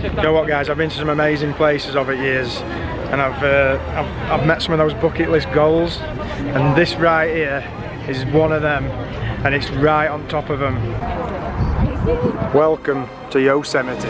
You know what, guys? I've been to some amazing places over the years, and I've met some of those bucket list goals, and this right here is one of them, and it's right on top of them. Welcome to Yosemite.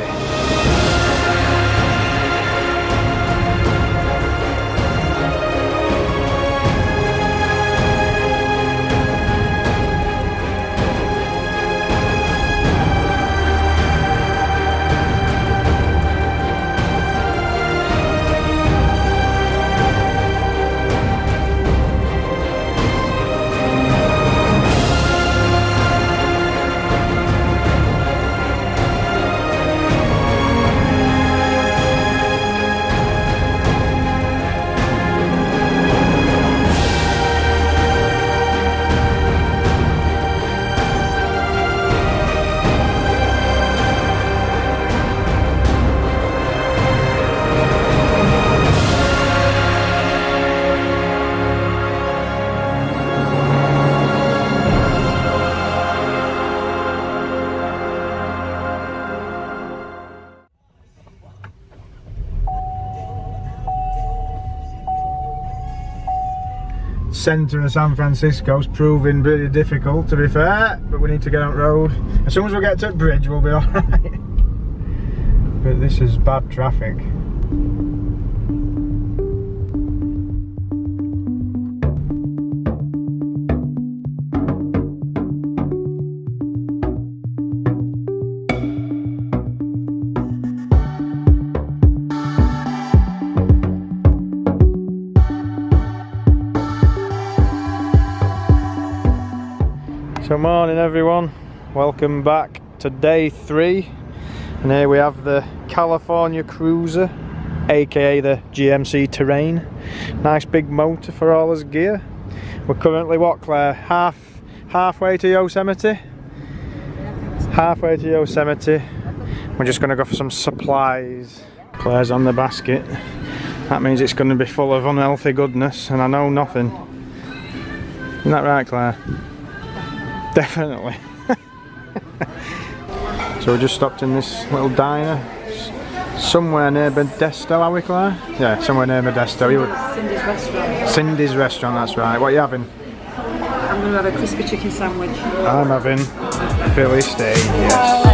Centre of San Francisco's proving pretty difficult, to be fair, but we need to get on road. As soon as we get to the bridge, we'll be alright. But this is bad traffic. So morning everyone, welcome back to day 3, and here we have the California Cruiser, aka the GMC Terrain. Nice big motor for all his gear. We're currently, what, Claire, halfway to Yosemite? Halfway to Yosemite. We're just going to go for some supplies. Claire's on the basket. That means it's going to be full of unhealthy goodness, and I know nothing. Isn't that right, Claire? Definitely. So we just stopped in this little diner somewhere near Modesto, are we, Claire? Yeah, somewhere near Modesto. Cindy's restaurant. Cindy's restaurant, that's right. What are you having? I'm going to have a crispy chicken sandwich. I'm having Philly steak, yes.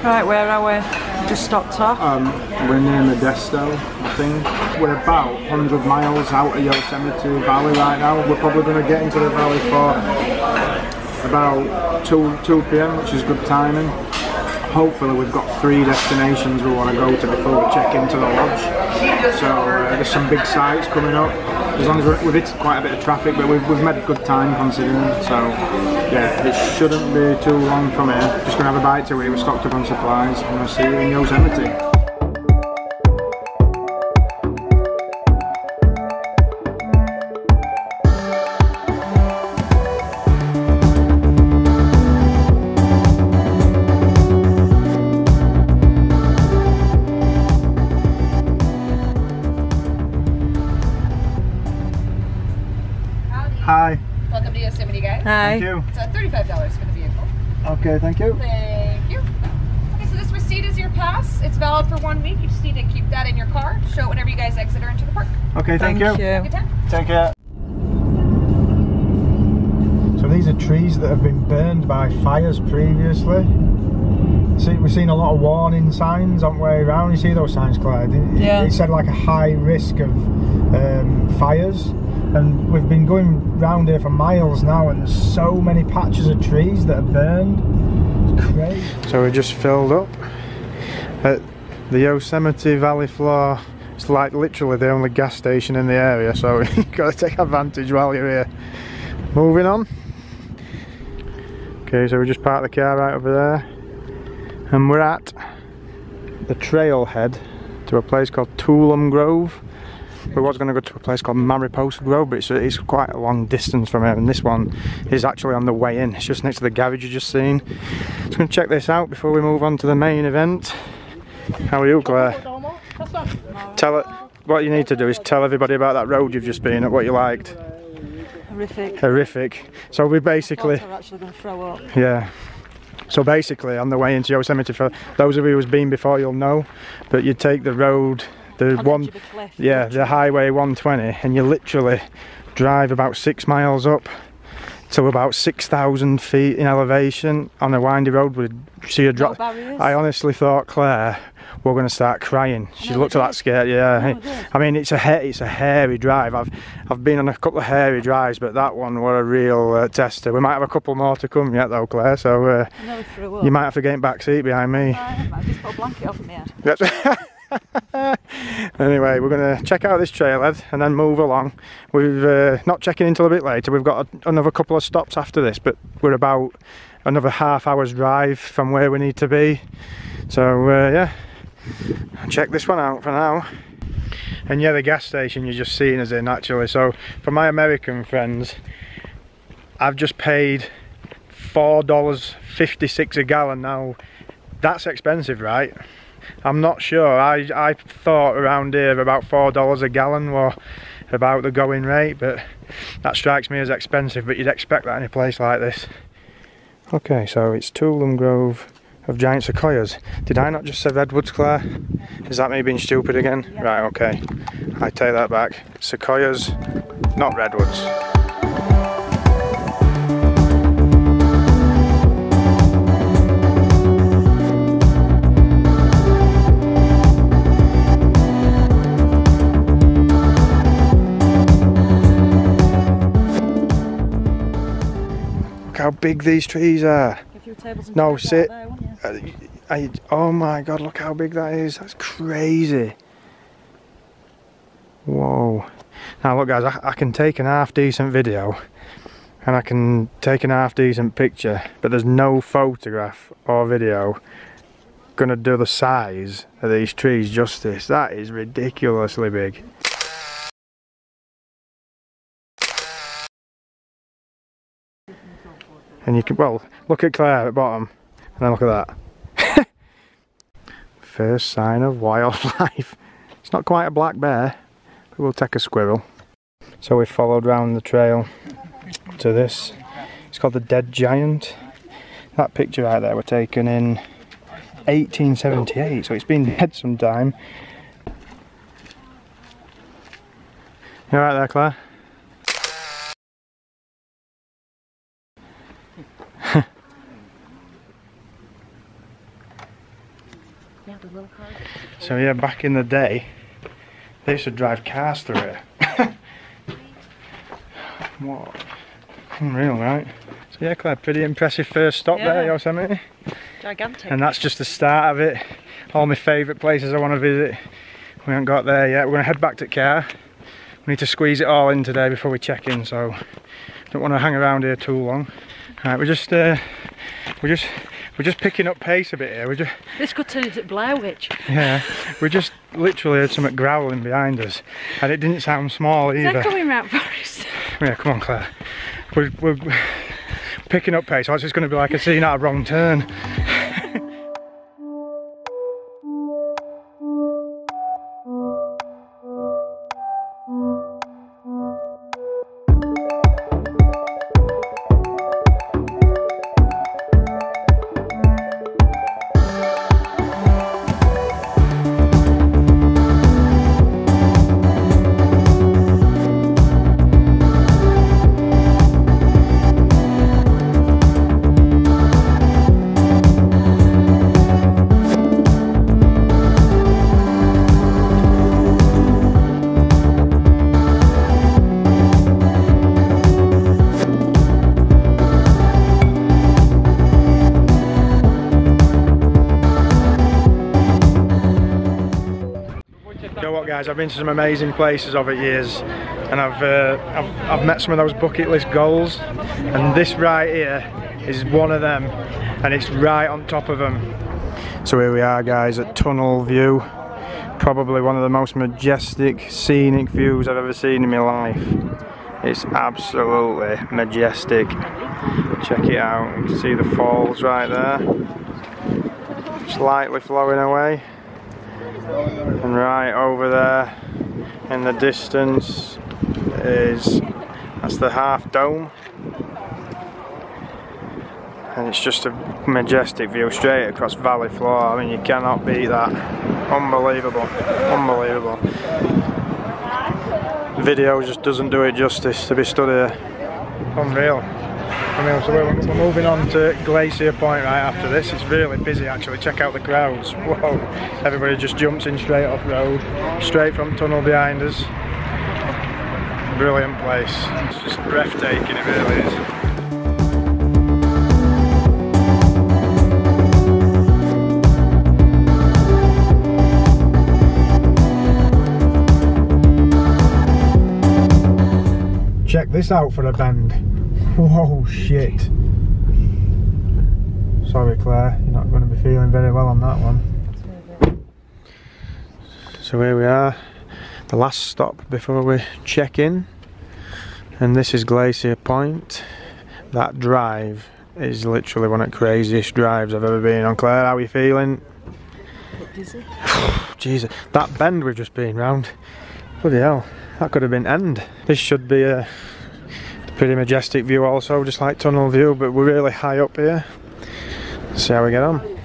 Right, where are we? Just stopped off. We're near Modesto, I think. We're about 100 miles out of Yosemite Valley right now. We're probably going to get into the valley for about 2 p.m, which is good timing. Hopefully we've got 3 destinations we want to go to before we check into the lodge. So there's some big sites coming up. As long as we've hit quite a bit of traffic, but we've made a good time considering. So yeah, it shouldn't be too long from here. Just gonna have a bite to eat. We're stocked up on supplies, and I'll see you in Yosemite. Hi. Welcome to Yosemite, guys. Hi. Thank you. It's $35 for the vehicle. Okay, thank you. Thank you. Okay, so this receipt is your pass. It's valid for 1 week. You just need to keep that in your car. Show it whenever you guys exit or enter the park. Okay, thank you. Have a good time. Take care. So these are trees that have been burned by fires previously. See, we've seen a lot of warning signs on the way around. You see those signs, Claire? Yeah. It said like a high risk of fires. And we've been going round here for miles now, and there's so many patches of trees that are burned. It's crazy. So we just filled up at the Yosemite Valley floor. It's like literally the only gas station in the area, so you've got to take advantage while you're here. Moving on. Okay, so we just parked the car right over there, and we're at the trailhead to a place called Tuolumne Grove. We was going to go to a place called Mariposa Grove, but it's quite a long distance from here, and this one is actually on the way in. It's just next to the garage you just seen. Just going to check this out before we move on to the main event. How are you, Claire? Tell it. what you need to do is tell everybody about that road you've just been at, what you liked. Horrific. Horrific. So we basically... I'm actually going to throw up. Yeah. So basically, on the way into Yosemite, for those of you who's been before, you'll know, but you take the road, the highway 120, and you literally drive about 6 miles up to about 6,000 feet in elevation on a windy road with sheer drop. I honestly thought Claire were going to start crying. She looked that scared. Yeah, I mean it's a hairy drive. I've been on a couple of hairy drives, but that one were a real tester. We might have a couple more to come yet though, Claire. So you might have to get in back seat behind me. I just put a blanket over my head. Anyway, we're going to check out this trailhead and then move along. We've not checking until a bit later. We've got another couple of stops after this, but we're about another half-hour's drive from where we need to be. So yeah, check this one out for now. And yeah, the gas station you're just seeing us in actually. So for my American friends, I've just paid $4.56 a gallon. Now that's expensive, right? I'm not sure. I thought around here about $4 a gallon were about the going rate, but that strikes me as expensive, but you'd expect that in a place like this. Okay, so it's Tuolumne Grove of giant sequoias. Did I not just say redwoods, Claire? Is that me being stupid again? Yeah. Right, okay. I take that back. Sequoias, not redwoods. How big these trees are. No, sit. Oh my god, look how big that is. That's crazy. Whoa. Now look guys, I can take an half decent video and I can take an half decent picture, but there's no photograph or video gonna do the size of these trees justice. That is ridiculously big. And you can, well, look at Claire at the bottom, and then look at that. First sign of wildlife. It's not quite a black bear, but we'll take a squirrel. So we followed round the trail to this. It's called the Dead Giant. That picture right there were taken in 1878, so it's been dead some time. You alright there, Claire? So yeah, back in the day, they used to drive cars through it. What? Unreal, right? So yeah, Claire, pretty impressive first stop there, Yosemite. Gigantic. And that's just the start of it. All my favourite places I want to visit. We haven't got there yet. We're going to head back to car. We need to squeeze it all in today before we check in, so don't want to hang around here too long. Right, we're just picking up pace a bit here. This could turn into Blair Witch. Yeah, we just literally heard something growling behind us, and it didn't sound small either. They're coming round Forest. Yeah, come on, Claire. We're picking up pace. So it's just going to be like a scene out of Wrong Turn. Guys, I've been to some amazing places over years, and I've met some of those bucket list goals, and this right here is one of them, and it's right on top of them. So here we are, guys, at Tunnel View, probably one of the most majestic scenic views I've ever seen in my life. It's absolutely majestic. Check it out. You can see the falls right there, slightly flowing away. And right over there in the distance that's the half dome. And it's just a majestic view straight across valley floor. I mean, you cannot beat that. Unbelievable, unbelievable. Video just doesn't do it justice to be stood here. Unreal. So we're moving on to Glacier Point right after this. It's really busy actually. Check out the crowds. Whoa! Everybody just jumps in straight off road, straight from tunnel behind us. Brilliant place. It's just breathtaking. It really is. Check this out for a bend. Whoa, shit. Sorry Claire, you're not going to be feeling very well on that one. So here we are, the last stop before we check in. And this is Glacier Point. That drive is literally one of the craziest drives I've ever been on. Claire, how are you feeling? Dizzy. Jesus, that bend we've just been round. Bloody hell, that could have been end. This should be a pretty majestic view also, just like tunnel view, but we're really high up here. Let's see how we get on.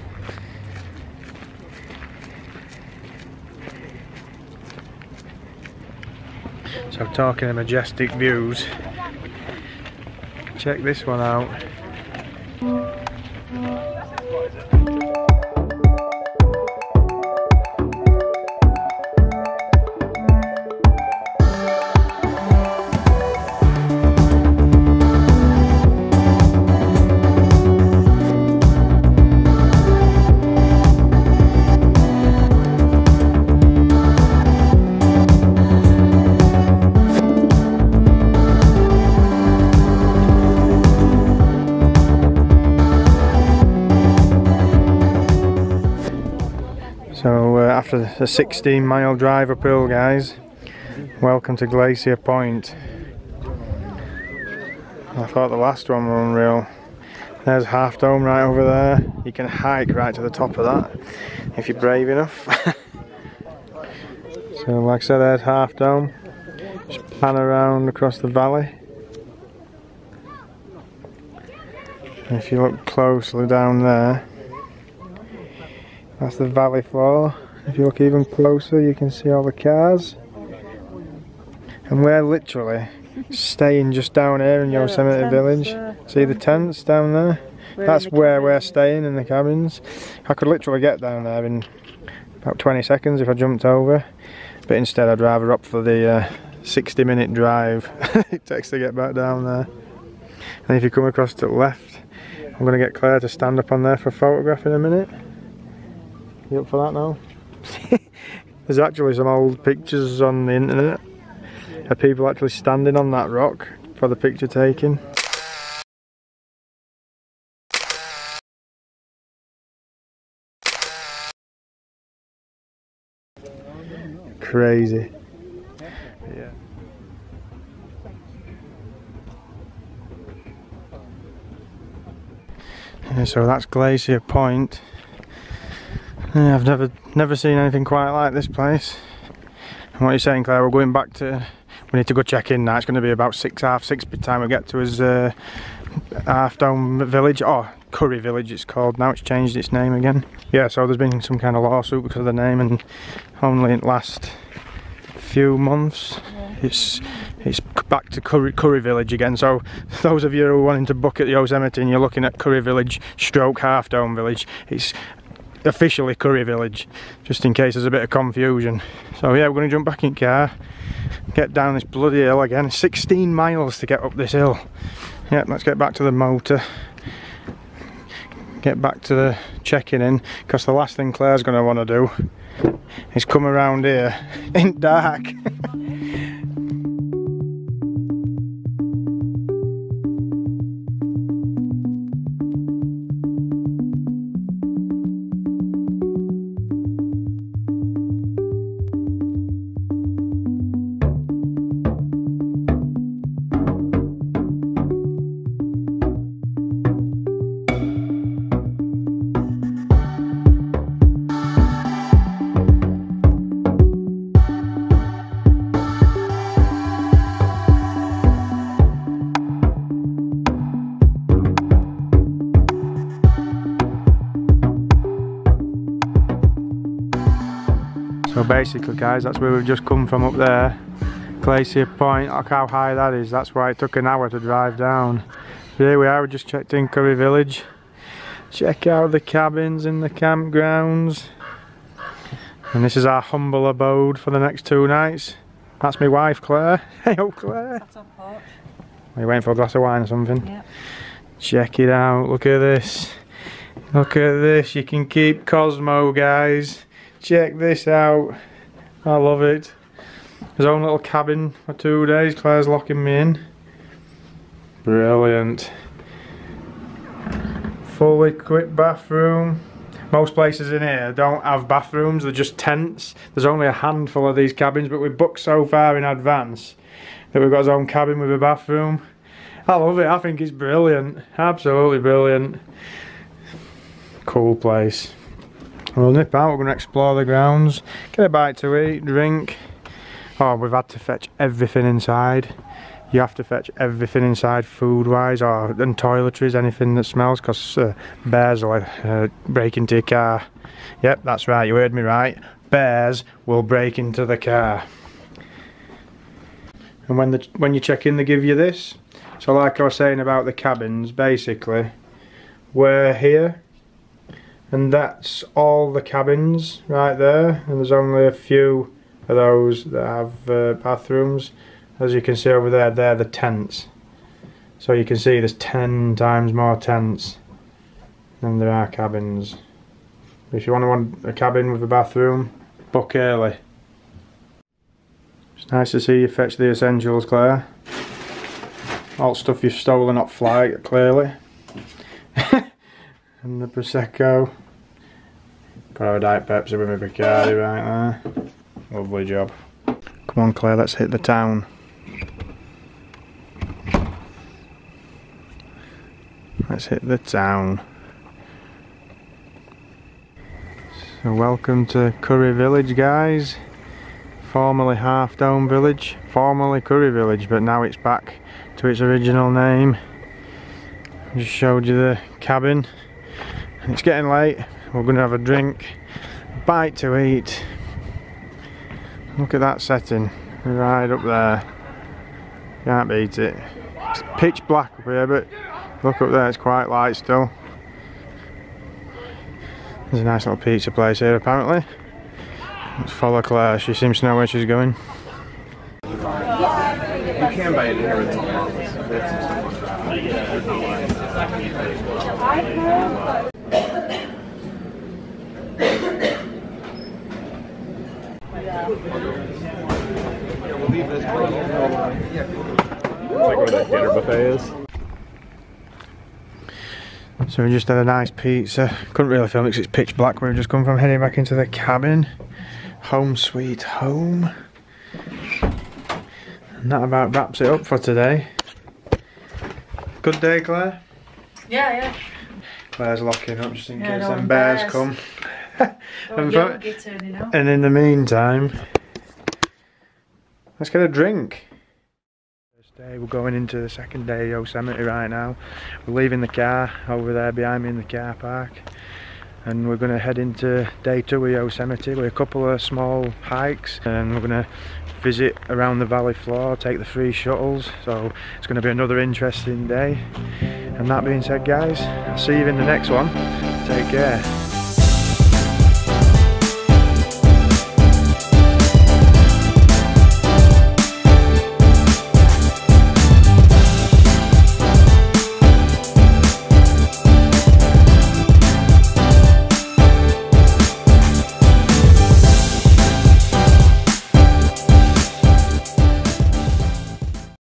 So talking of majestic views, check this one out. So after a 16-mile drive uphill, guys, welcome to Glacier Point. I thought the last one was unreal. There's Half Dome right over there. You can hike right to the top of that if you're brave enough. So like I said, there's Half Dome. Just pan around across the valley. And if you look closely down there, that's the valley floor. If you look even closer, you can see all the cars. And we're literally staying just down here in Yosemite Village. See the tents down there? That's where we're staying, in the cabins. I could literally get down there in about 20 seconds if I jumped over. But instead I'd rather opt for the 60-minute drive it takes to get back down there. And if you come across to the left, I'm going to get Claire to stand up on there for a photograph in a minute. You up for that now? There's actually some old pictures on the internet of people actually standing on that rock for the picture taking. Crazy. Yeah. So that's Glacier Point. Yeah, I've never seen anything quite like this place. And what are you saying, Claire? We're going back to... We need to go check in now. It's going to be about half six by the time we get to his Half Dome Village. Oh, Curry Village it's called now. It's changed its name again. Yeah, so there's been some kind of lawsuit because of the name, and only in the last few months it's back to Curry Village again. So those of you who are wanting to book at Yosemite and you're looking at Curry Village stroke Half Dome Village, it's officially Curry Village, just in case there's a bit of confusion. So yeah, we're going to jump back in car, get down this bloody hill again. 16 miles to get up this hill. Yeah, let's get back to the motor, get back to the checking in, because the last thing Claire's going to want to do is come around here in dark. So basically guys, that's where we've just come from up there. Glacier Point, look how high that is. That's why it took an hour to drive down. Here we are, we just checked in Curry Village. Check out the cabins and the campgrounds. And this is our humble abode for the next 2 nights. That's my wife Claire. Hey ho Claire. That's on porch. Are you waiting for a glass of wine or something? Yeah. Check it out, look at this. Look at this, you can keep Cosmo guys. Check this out. I love it. His own little cabin for 2 days. Claire's locking me in. Brilliant. Fully equipped bathroom. Most places in here don't have bathrooms, they're just tents. There's only a handful of these cabins, but we've booked so far in advance that we've got his own cabin with a bathroom. I love it, I think it's brilliant. Absolutely brilliant. Cool place. We'll nip out, we're going to explore the grounds, get a bite to eat, drink. Oh, we've had to fetch everything inside. You have to fetch everything inside food wise, and toiletries, anything that smells, because bears will break into your car. Yep, that's right, you heard me right. Bears will break into the car. And when you check in, they give you this. So like I was saying about the cabins, basically we're here and that's all the cabins right there, and there's only a few of those that have bathrooms. As you can see over there, they're the tents. So you can see there's 10 times more tents than there are cabins. If you want a cabin with a bathroom, book early. It's nice to see you fetch the essentials, Claire. All stuff you've stolen off flight, clearly. And the Prosecco. Got our Diet Pepsi with my Bacardi right there. Lovely job. Come on Claire, let's hit the town. Let's hit the town. So welcome to Curry Village guys. Formerly Half Dome Village, formerly Curry Village, but now it's back to its original name. I just showed you the cabin and it's getting late. We're going to have a drink, a bite to eat. Look at that setting, right up there. Can't beat it. It's pitch black up here, but look up there, it's quite light still. There's a nice little pizza place here apparently. Let's follow Claire, she seems to know where she's going. You can buy it here. Like where the dinner buffet is. So we just had a nice pizza. Couldn't really film it because it's pitch black. We've just come from heading back into the cabin. Home sweet home. And that about wraps it up for today. Good day, Claire? Yeah. Claire's locking up just in case no them bears come. And in the meantime, let's get a drink. First day, we're going into the second day of Yosemite right now. We're leaving the car over there behind me in the car park. And we're going to head into day 2 of Yosemite with a couple of small hikes, and we're going to visit around the valley floor, take the free shuttles, so it's going to be another interesting day. And that being said guys, I'll see you in the next one. Take care.